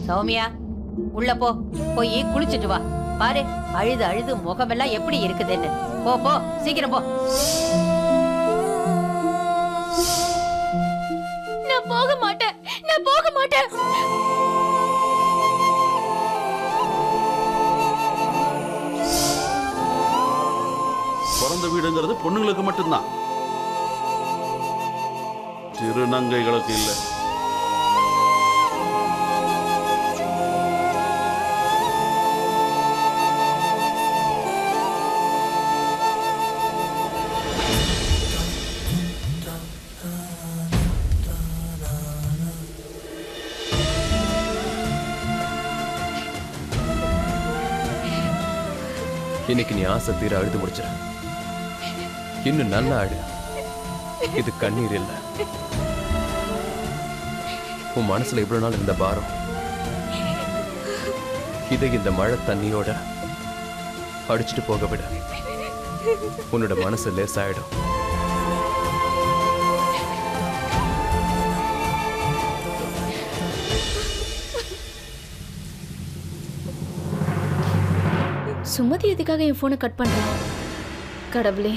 சௌமியா உள்ள போ, போய் குளிச்சுட்டு வா. பாரு அழுது அழுது முகமெல்லாம் எப்படி இருக்குதுன்னு. போ போ சீக்கிரம் போ. நான் போக மாட்டேன், நான் போக மாட்டேன். பிறந்த வீடுங்கிறது பொண்ணுங்களுக்கு மட்டும்தான், திருநங்கைகளுக்கு இல்லை. இன்னைக்கு நீ ஆசை தீர அழுது முடிச்சிட. இன்னும் நல்லா அழு. இது கண்ணீர் இல்ல. உன் மனசுல இவ்வளவு நாள் இருந்த பாரம் இதை இந்த மழை தண்ணியோட அடிச்சுட்டு போக விட. உன்னோட மனசு லேசாயிடும். சுமதி எதுக்காக என் போனை கட் பண்றான்? கடவுளே,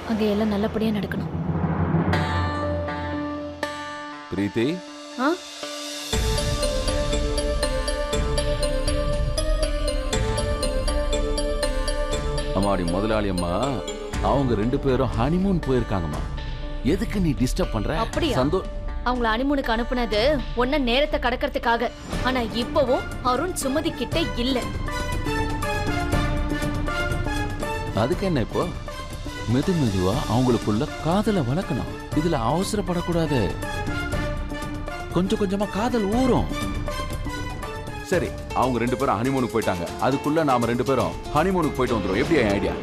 அங்க எல்லாம் நல்லபடியா நடக்கணும். பிரீத்தி, அம்மாடி முதலாளி அம்மா, அவங்க 2 பேரும் ஹனிமூன் போயிருக்காங்கம்மா. எதுக்கு நீ டிஸ்டர்ப் பண்ற? அப்படியா? அவங்கள ஹனிமூனுக்கு அனுப்புனது ஒன்ன நேரத்தை கடக்கிறதுக்காக. ஆனா இப்பவும் அருண் சுமதி கிட்ட இல்ல. அதுக்கு என்ன இப்போ? மெது மெதுவா அவங்களுக்குள்ள காதலை வளர்க்கணும். இதுல அவசரப்படக்கூடாது. கொஞ்சம் கொஞ்சமா காதல் ஊறும். சரி, அவங்க 2 பேரும் ஹனிமூனுக்கு போயிட்டாங்க. அதுக்குள்ள நாம 2 பேரும் ஹனிமூனுக்கு போயிட்டு வந்துடும். எப்படி ஐடியா?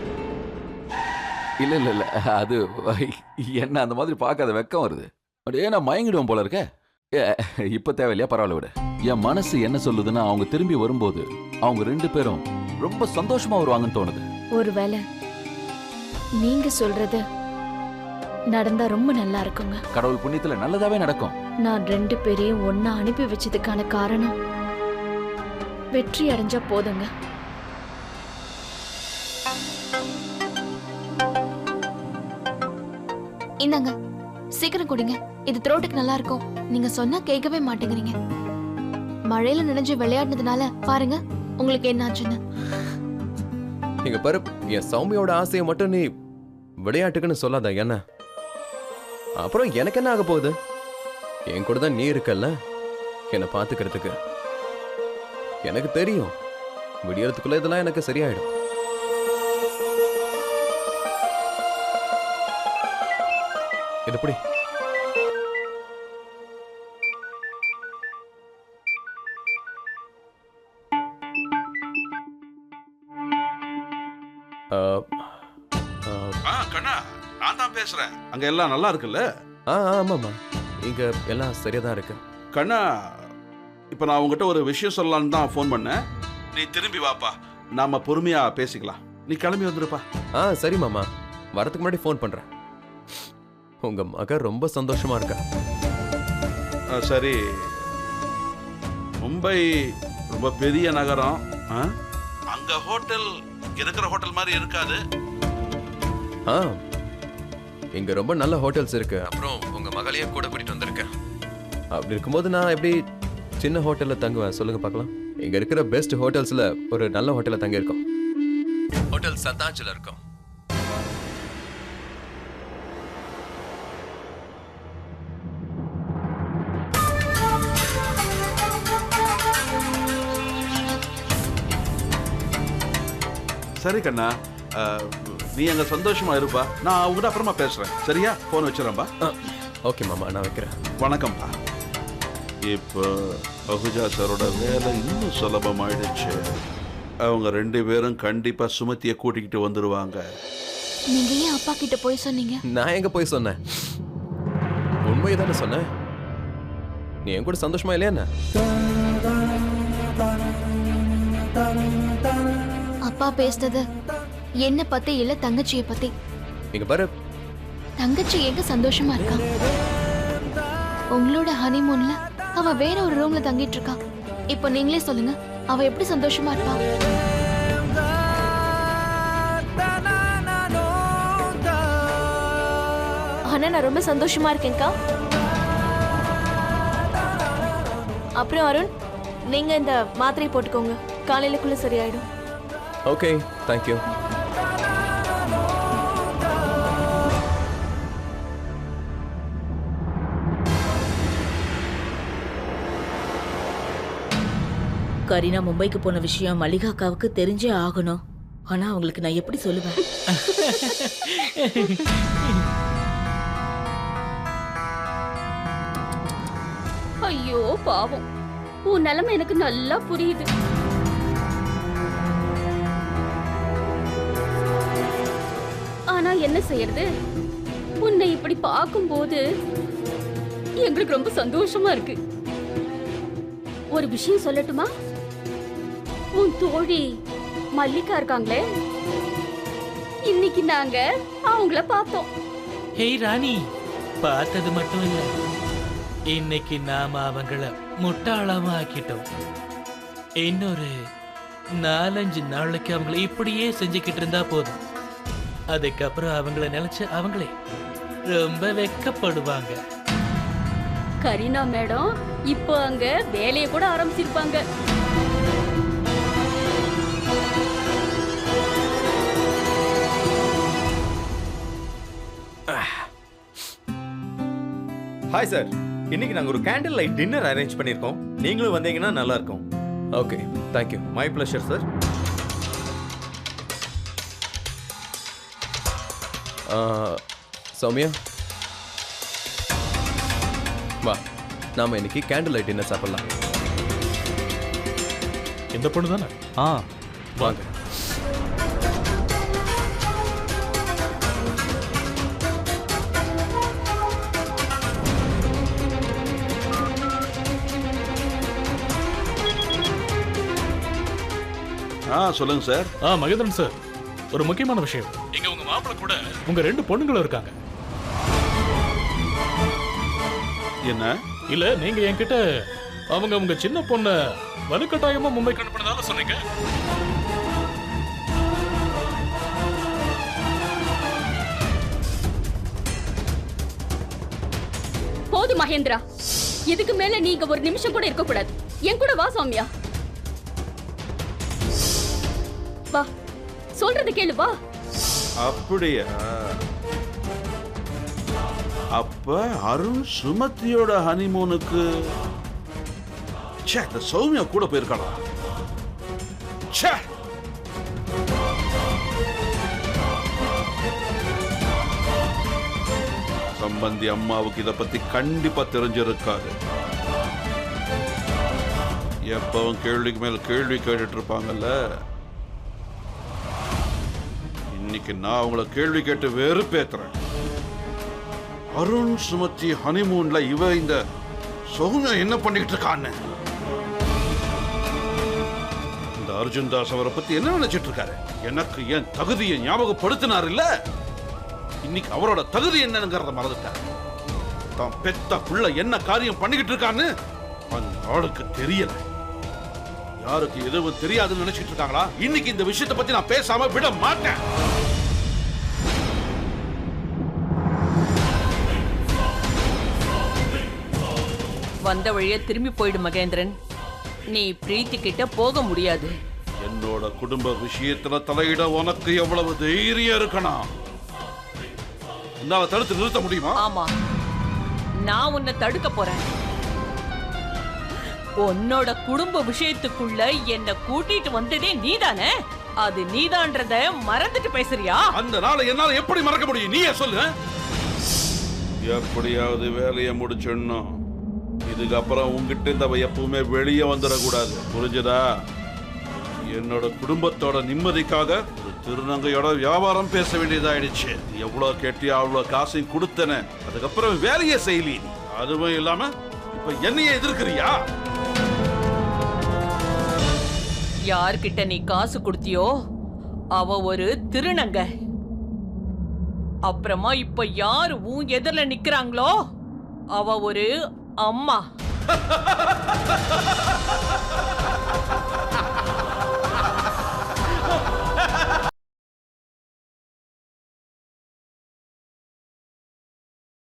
இல்ல இல்ல இல்ல, அது என்ன அந்த மாதிரி பார்க்காத வெக்கம் வருது. அப்படியே நான் மயங்கிடுவோம் போல இருக்க. இப்ப தேவையில்லையா? பரவாயில்ல விட. என் மனசு என்ன சொல்லுதுன்னா, அவங்க திரும்பி வரும்போது அவங்க 2 பேரும் ரொம்ப சந்தோஷமா வருவாங்கன்னு தோணுது. ஒருவேளை நீங்க சொல்றது நடந்தா ரொம்ப நல்லா இருக்குங்க. கடவுள் புண்ணியத்துல நல்லதாவே நடக்கும். நான் 2 பேரையும் ஒன்னா அனுப்பி வச்சதுக்கான காரணம் வெற்றி அடைஞ்சா போதுங்க. இந்தாங்க, சீக்கிரம் குடிங்க. இது த்ரோட்டுக்கு நல்லா இருக்கும். நீங்க சொன்னா கேட்கவே மாட்டேங்கிறீங்க. மழையில நினைஞ்சு விளையாடுனதுனால பாருங்க உங்களுக்கு என்ன ஆச்சுன்னு. இங்க பாரு, என் சௌமியோட ஆசையை மட்டும் நீ விளையாட்டுக்குன்னு சொல்லாத. என்ன அப்புறம் எனக்கு என்ன ஆக போகுது? என் கூட தான் நீ இருக்கல்ல என்னை பாத்துக்கிறதுக்கு. எனக்கு தெரியும், விடியறதுக்குள்ள இதெல்லாம் எனக்கு சரியாயிடும். இது எப்படி? கண்ணா, நான் தான் பேசுறேன். அங்க எல்லாம் நல்லா இருக்குல்ல? ஆமாமா, இங்க எல்லாம் சரியா தான் இருக்கு. கண்ணா, இப்ப நான் உங்ககிட்ட ஒரு விஷயம் சொல்லலான்னு தான் ஃபோன் பண்ணேன். நீ திரும்பி வாப்பா, நாம பொறுமையா பேசிக்கலாம். நீ கிளம்பி வந்துருப்பா. சரி மாமா, வரதுக்கு முன்னாடி ஃபோன் பண்றேன். உங்க மக ரொம்ப சந்தோஷமா இருக்கா. சரி, மும்பை ரொம்ப பெரிய நகரம். அங்க ஹோட்டல் இருக்கிற ஹோட்டல் மாதிரி இருக்காது. இங்க ரொம்ப நல்ல ஹோட்டல்ஸ் இருக்கு. அப்புறம் உங்க மகளையும் கூட கூட்டிட்டு வந்திருக்கேன். அப்படி இருக்கும்போது நான் எப்படி சின்ன ஹோட்டல்ல தங்குவேன் சொல்லுங்க பார்க்கலாம். இங்க இருக்கிற பெஸ்ட் ஹோட்டல்ஸ்ல ஒரு நல்ல ஹோட்டல்ல தங்கி இருக்கோம். ஹோட்டல் சத்தாஞ்சில இருக்கும். சரி கண்ணா, நீ அங்க சந்தோஷமா இருப்பா. நான் அவங்ககிட்ட அப்புறமா பேசுறேன். சரியா? போன் வச்சிடறேன்பா. ஓகே மாமா, நான் வைக்கிறேன். வணக்கம்ப்பா. இப்போ அகுஜா சாரோட வேலை இன்னும் சுலபமாயிடுச்சு. அவங்க 2 பேரும் கண்டிப்பா சுமதியை கூட்டிக்கிட்டு வந்துருவாங்க. நீங்க ஏன் அப்பா கிட்ட போய் சொன்னீங்க? நான் எங்க போய் சொன்னேன்? உண்மையை தானே சொன்னேன். நீ என் கூட சந்தோஷமா இல்லையா என்ன? அப்பா பேசுனது என்ன பத்தி இல்ல, தங்கச்சியை பத்தி. இங்க பாரு, தங்கச்சி எங்க சந்தோஷமா இருக்கா? உங்களோட ஹனிமூன்ல அவ வேற ஒரு ரூம்ல தங்கிட்டு இருக்கா. இப்போ நீங்களே சொல்லுங்க, அவ எப்படி சந்தோஷமா இருப்பா? ஆனா நான் ரொம்ப சந்தோஷமா இருக்கேன்க்கா. அப்புறம் அருண், நீங்க இந்த மாத்திரை போட்டுக்கோங்க, காலையிலக்குள்ள சரியாயிடும். Okay, thank you. கரீனா மும்பைக்கு போன விஷயம் மல்லிகா அக்காவுக்கு தெரிஞ்சே ஆகணும். ஆனா அவங்களுக்கு நான் எப்படி சொல்லுவேன்? ஐயோ பாவம், உன் நிலைமை எனக்கு நல்லா புரியுது. ஆனா என்ன செய்யறது, உன்னை இப்படி பார்க்கும்போது எங்களுக்கு ரொம்ப சந்தோஷமா இருக்கு. ஒரு விஷயம் சொல்லட்டுமா? உன் தோழி மல்லிகா இருக்காங்களே, இன்னைக்கு நாங்க அவங்கள பார்த்தோம். ஹேய் ராணி, பார்த்தது மட்டும் இல்ல, இன்னைக்கு நாம அவங்கள முட்டாளாம ஆக்கிட்டோம். இன்னொரு 4-5 நாளைக்கு அவங்கள இப்படியே செஞ்சுக்கிட்டு இருந்தா போதும். அதுக்கப்புறம் அவங்கள நினைச்சு அவங்களே ரொம்ப வெக்கப்படுவாங்க. கரீனா மேடம் இப்போ அங்க வேலையை கூட ஆரம்பிச்சிருப்பாங்க. ஹாய் சார், இன்னைக்கு நாங்கள் ஒரு கேண்டில் லைட் டின்னர் அரேஞ்ச் பண்ணியிருக்கோம். நீங்களும் வந்தீங்கன்னா நல்லா இருக்கும். Okay, thank you. My pleasure sir. Soumya, வா, நாம இன்னைக்கு கேண்டில் லைட் டின்னர் சாப்பிடலாம். இந்த பொண்ணு தானே? வாங்க. சொல்லுங்க சார். மகேந்திரன் சார், ஒரு முக்கியமான விஷயம். இங்க உங்க மாப்பிள்ளை கூட உங்க 2 பொண்ணுங்களும் இருக்காங்க. என்ன? இல்ல, நீங்க என்கிட்ட அவங்க உங்க சின்ன பொண்ண வலுக்கட்டாயமா மும்பைக்கு அனுப்பினதால சொன்னீங்க. போது மகேந்திரா, இதுக்கு மேல நீங்க ஒரு நிமிஷம் கூட இருக்க கூடாது. என் கூட வா சௌமியா, வா, சொல்றது கேளு, வா. அப்படியா? அப்ப அருண் சுமதியோட ஹனிமூனுக்கு இந்த சௌமியா கூட போயிருக்காளா? சம்பந்தி அம்மாவுக்கு இத பத்தி கண்டிப்பா தெரிஞ்சிருக்காது. எப்பவும் கேள்விக்கு மேல கேள்வி கேட்டுட்டு இருப்பாங்கல்ல. இன்னைக்கு நான் அவங்கள கேள்வி கேட்டு வெறுப்பேத்துறேன். அருண் சுமதி ஹனிமூன்ல இவ இந்த சௌமியா என்ன பண்ணிட்டு இருக்கான்னு. இந்த அர்ஜுன் தாஸ் அவரை பத்தி என்ன நினைச்சிட்டு இருக்காரு? எனக்கு என் தகுதியை ஞாபகப்படுத்தினார் இல்ல. இன்னைக்கு அவரோட தகுதி என்னங்கிறத மறந்துட்டார். தான் பெத்த புள்ள என்ன காரியம் பண்ணிக்கிட்டு இருக்கான்னு அந்த ஆளுக்கு தெரியல. யாருக்கு எதுவும் தெரியாதுன்னு நினைச்சிட்டு இருக்காங்களா? இன்னைக்கு இந்த விஷயத்தை பத்தி நான் பேசாம விட மாட்டேன். வந்த வழியே திரும்பி போயிடு மகேந்திரன். நீ பிரீத்தி கிட்ட போக முடியாது. என்னோட குடும்ப விஷயத்துல தலையிட உனக்கு எவ்வளவு தைரியம் இருக்கணும்? நான் தடுத்து நிறுத்த முடியுமா? ஆமா, நான் உன்னை தடுக்க போறேன். உன்னோட குடும்ப விஷயத்துக்குள்ள என்ன கூட்டிட்டு வந்ததே நீதானே? அது நீதான்றத மறந்துட்டு பேசுறியா? அந்த நாளை என்னால எப்படி மறக்க முடியும்? நீயே சொல்லு. எப்படியாவது வேலையை முடிச்சிடணும். இதுக்கப்புறம் உங்ககிட்ட இந்த எப்பவுமே வெளியே வந்துடக்கூடாது. புரிஞ்சுதா? என்னோட குடும்பத்தோட நிம்மதிக்காக ஒரு திருநங்கையோட வியாபாரம் பேச வேண்டியதாயிடுச்சு. எவ்வளவு கேட்டியா அவ்வளவு காசையும் கொடுத்தன. அதுக்கப்புறம் வேலையே செய்யலி. அதுவும் இல்லாம இப்ப என்னையே எதிர்க்கிறியா? யார்கிட்ட நீ காசு கொடுத்தியோ அவ ஒரு திருநங்க. அப்புறமா இப்ப யாரு உன் எதிரில நிக்கிறாங்களோ அவ ஒரு அம்மா.